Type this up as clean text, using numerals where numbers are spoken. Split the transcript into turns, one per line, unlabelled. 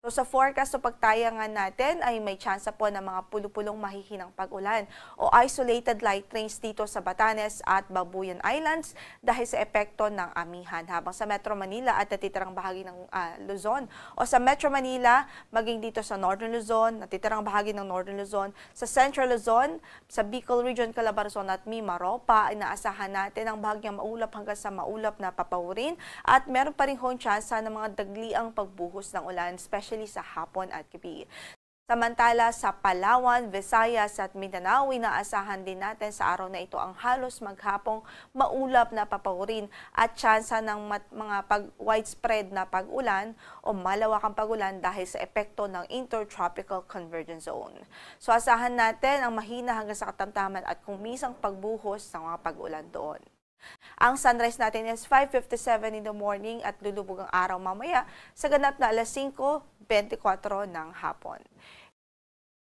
So sa forecast o pagtayangan natin ay may tsansa po ng mga pulupulong mahihinang pag-ulan o isolated light rains dito sa Batanes at Babuyan Islands dahil sa epekto ng amihan. Habang sa Metro Manila at natitirang bahagi ng Luzon o sa Metro Manila, maging dito sa Northern Luzon, natitirang bahagi ng Northern Luzon, sa Central Luzon, sa Bicol Region, Calabarzon at Mimaropa, inaasahan natin ang bahagyang maulap hanggang sa maulap na papawirin at meron pa rin hong tsansa ng mga dagliang pagbuhos ng ulan, especially sa hapon at gabi. Samantala sa Palawan, Visayas at Mindanao, inaasahan din natin sa araw na ito ang halos maghapong maulap na papawirin at tsansa ng mga widespread na pag-ulan o malawakang pag-ulan dahil sa epekto ng Intertropical Convergence Zone. So asahan natin ang mahina hanggang sa katamtaman at kumisang pagbuhos ng mga pag-ulan doon. Ang sunrise natin is 5:57 in the morning at lulubog ang araw mamaya sa ganap na alas 5:24 ng hapon.